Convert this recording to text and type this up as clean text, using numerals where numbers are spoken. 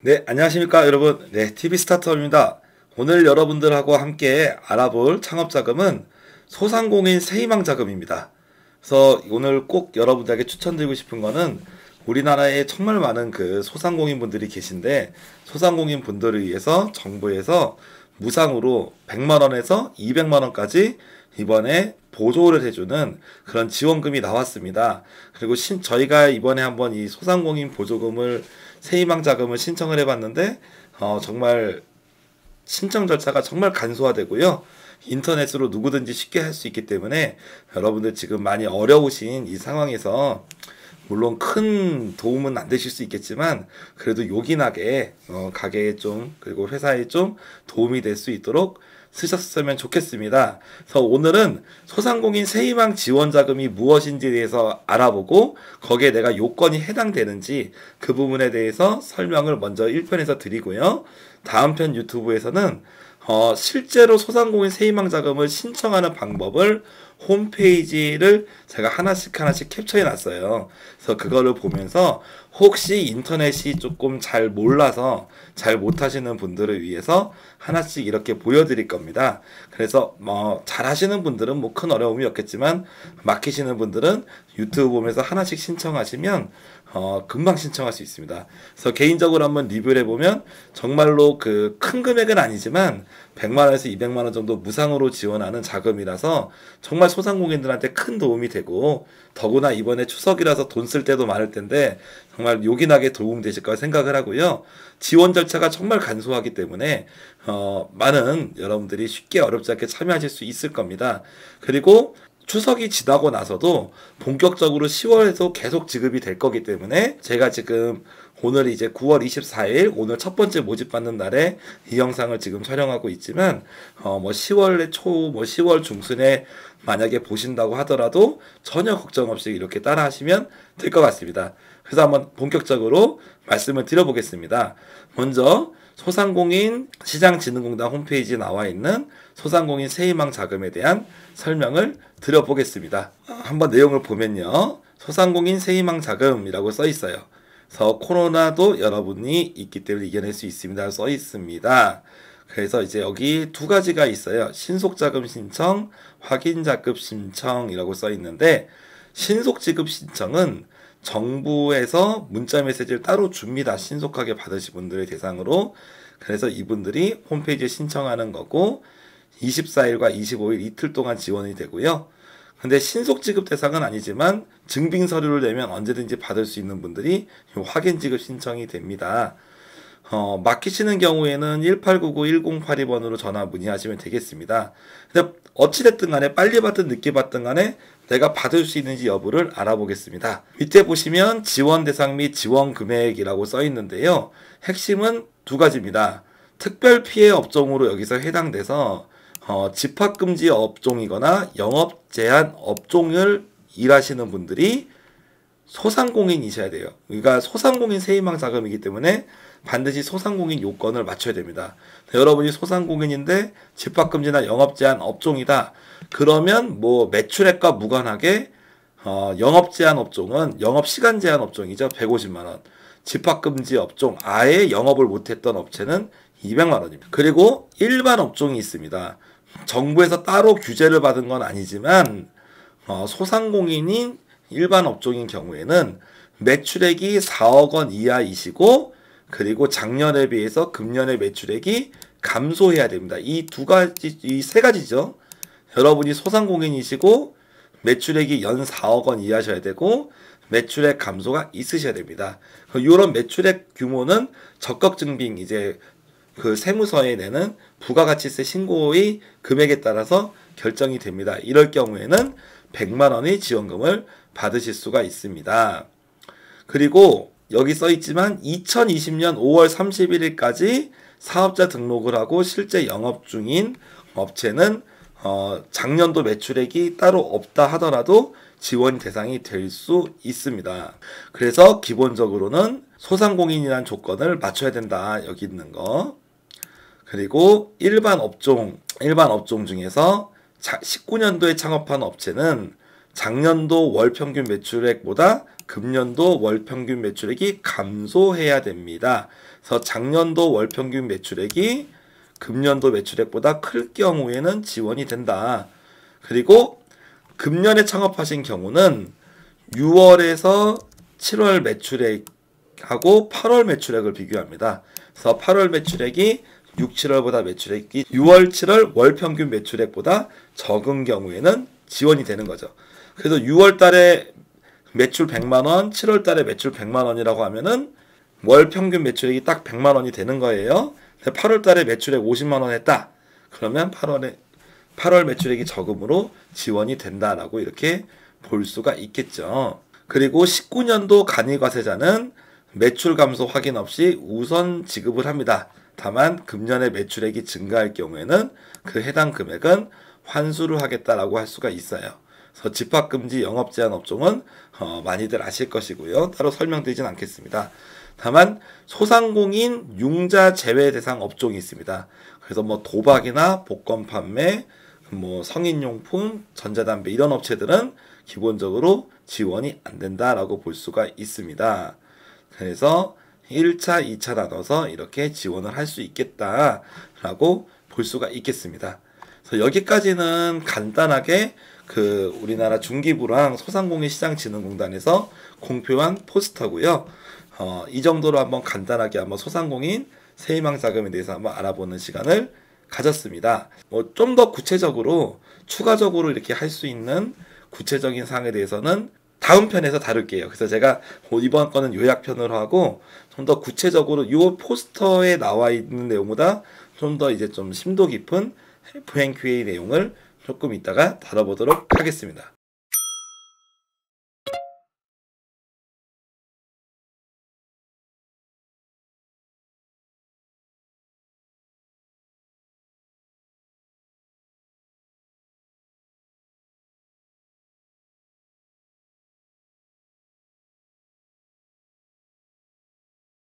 네, 안녕하십니까, 여러분. 네, TV 스타트업입니다. 오늘 여러분들하고 함께 알아볼 창업자금은 소상공인 세희망 자금입니다. 그래서 오늘 꼭 여러분들에게 추천드리고 싶은 거는 우리나라에 정말 많은 그 소상공인 분들이 계신데 소상공인 분들을 위해서 정부에서 무상으로 100만 원에서 200만 원까지 이번에 보조를 해주는 그런 지원금이 나왔습니다. 그리고 저희가 이번에 한번 이 소상공인 보조금을 세희망 자금을 신청을 해봤는데 정말 신청 절차가 정말 간소화되고요. 인터넷으로 누구든지 쉽게 할 수 있기 때문에 여러분들 지금 많이 어려우신 이 상황에서 물론 큰 도움은 안 되실 수 있겠지만 그래도 요긴하게 가게에 좀 그리고 회사에 좀 도움이 될 수 있도록 쓰셨으면 좋겠습니다. 그래서 오늘은 소상공인 세희망 지원 자금이 무엇인지에 대해서 알아보고 거기에 내가 요건이 해당되는지 그 부분에 대해서 설명을 먼저 1편에서 드리고요. 다음 편 유튜브에서는 실제로 소상공인 세희망 자금을 신청하는 방법을 홈페이지를 제가 하나씩 캡처해 놨어요. 그래서 그거를 보면서 혹시 인터넷이 조금 잘 몰라서 잘 못하시는 분들을 위해서 하나씩 이렇게 보여드릴 겁니다. 그래서 잘 하시는 분들은 뭐 큰 어려움이 없겠지만 막히시는 분들은 유튜브 보면서 하나씩 신청하시면 금방 신청할 수 있습니다. 그래서 개인적으로 한번 리뷰를 해보면 정말로 그 큰 금액은 아니지만 100만 원에서 200만 원 정도 무상으로 지원하는 자금이라서 정말 소상공인들한테 큰 도움이 되고 더구나 이번에 추석이라서 돈 쓸 때도 많을 텐데 정말 요긴하게 도움되실 거라 생각을 하고요. 지원 절차가 정말 간소하기 때문에 많은 여러분들이 쉽게 어렵지 않게 참여하실 수 있을 겁니다. 그리고 추석이 지나고 나서도 본격적으로 10월에도 계속 지급이 될 거기 때문에 제가 지금 오늘 이제 9월 24일 오늘 첫 번째 모집받는 날에 이 영상을 지금 촬영하고 있지만 뭐 10월 초 뭐 10월 중순에 만약에 보신다고 하더라도 전혀 걱정 없이 이렇게 따라 하시면 될 것 같습니다. 그래서 한번 본격적으로 말씀을 드려보겠습니다. 먼저 소상공인 시장진흥공단 홈페이지에 나와 있는 소상공인 세희망 자금에 대한 설명을 드려보겠습니다. 한번 내용을 보면요. 소상공인 세희망 자금이라고 써 있어요. 그래서 코로나도 여러분이 있기 때문에 이겨낼 수 있습니다. 써 있습니다. 그래서 이제 여기 두 가지가 있어요. 신속자금 신청, 확인자급 신청이라고 써 있는데 신속지급 신청은 정부에서 문자 메시지를 따로 줍니다. 신속하게 받으실 분들을 대상으로. 그래서 이분들이 홈페이지에 신청하는 거고 24일과 25일 이틀 동안 지원이 되고요. 근데 신속 지급 대상은 아니지만 증빙 서류를 내면 언제든지 받을 수 있는 분들이 확인 지급 신청이 됩니다. 막히시는 경우에는 1899-1082번으로 전화 문의하시면 되겠습니다. 근데 어찌됐든 간에 빨리 받든 늦게 받든 간에 내가 받을 수 있는지 여부를 알아보겠습니다. 밑에 보시면 지원 대상 및 지원 금액이라고 써 있는데요. 핵심은 두 가지입니다. 특별 피해 업종으로 여기서 해당돼서 집합금지 업종이거나 영업 제한 업종을 일하시는 분들이 소상공인이셔야 돼요. 그러니까 소상공인 세희망 자금이기 때문에 반드시 소상공인 요건을 맞춰야 됩니다. 여러분이 소상공인인데 집합금지나 영업 제한 업종이다. 그러면 뭐 매출액과 무관하게 영업 제한 업종은 영업 시간 제한 업종이죠. 150만 원. 집합금지 업종 아예 영업을 못했던 업체는 200만 원입니다. 그리고 일반 업종이 있습니다. 정부에서 따로 규제를 받은 건 아니지만 소상공인인 일반 업종인 경우에는 매출액이 4억 원 이하이시고 그리고 작년에 비해서 금년의 매출액이 감소해야 됩니다. 이 두 가지, 이 세 가지죠. 여러분이 소상공인이시고 매출액이 연 4억 원 이하셔야 되고 매출액 감소가 있으셔야 됩니다. 이런 매출액 규모는 적격 증빙 이제 그 세무서에 내는 부가가치세 신고의 금액에 따라서 결정이 됩니다. 이럴 경우에는 100만 원의 지원금을 받으실 수가 있습니다. 그리고 여기 써 있지만 2020년 5월 31일까지 사업자 등록을 하고 실제 영업 중인 업체는 작년도 매출액이 따로 없다 하더라도 지원 대상이 될 수 있습니다. 그래서 기본적으로는 소상공인이라는 조건을 맞춰야 된다. 여기 있는 거. 그리고 일반 업종 중에서 19년도에 창업한 업체는 작년도 월 평균 매출액보다 금년도 월 평균 매출액이 감소해야 됩니다. 그래서 작년도 월 평균 매출액이 금년도 매출액보다 클 경우에는 지원이 된다. 그리고 금년에 창업하신 경우는 6월에서 7월 매출액하고 8월 매출액을 비교합니다. 그래서 8월 매출액이 6, 7월보다 매출액이 6월, 7월 월 평균 매출액보다 적은 경우에는 지원이 되는 거죠. 그래서 6월 달에 매출 100만 원, 7월 달에 매출 100만 원이라고 하면은 월 평균 매출액이 딱 100만 원이 되는 거예요. 8월 달에 매출액 50만 원 했다. 그러면 8월 매출액이 적음으로 지원이 된다라고 이렇게 볼 수가 있겠죠. 그리고 19년도 간이과세자는 매출 감소 확인 없이 우선 지급을 합니다. 다만 금년에 매출액이 증가할 경우에는 그 해당 금액은 환수를 하겠다라고 할 수가 있어요. 그래서 집합금지 영업제한 업종은 많이들 아실 것이고요. 따로 설명드리진 않겠습니다. 다만 소상공인 융자 제외 대상 업종이 있습니다. 그래서 뭐 도박이나 복권 판매, 뭐 성인용품, 전자담배 이런 업체들은 기본적으로 지원이 안 된다라고 볼 수가 있습니다. 그래서 1차, 2차 나눠서 이렇게 지원을 할 수 있겠다라고 볼 수가 있겠습니다. 그래서 여기까지는 간단하게 그 우리나라 중기부랑 소상공인시장진흥공단에서 공표한 포스터고요. 이 정도로 한번 간단하게 한번 소상공인 세희망 자금에 대해서 한번 알아보는 시간을 가졌습니다. 뭐 좀 더 구체적으로 추가적으로 이렇게 할 수 있는 구체적인 사항에 대해서는 다음 편에서 다룰게요. 그래서 제가 이번 거는 요약편으로 하고 좀 더 구체적으로 이 포스터에 나와 있는 내용보다 좀 더 이제 좀 심도 깊은 F&Qa 내용을 조금 이따가 다뤄보도록 하겠습니다.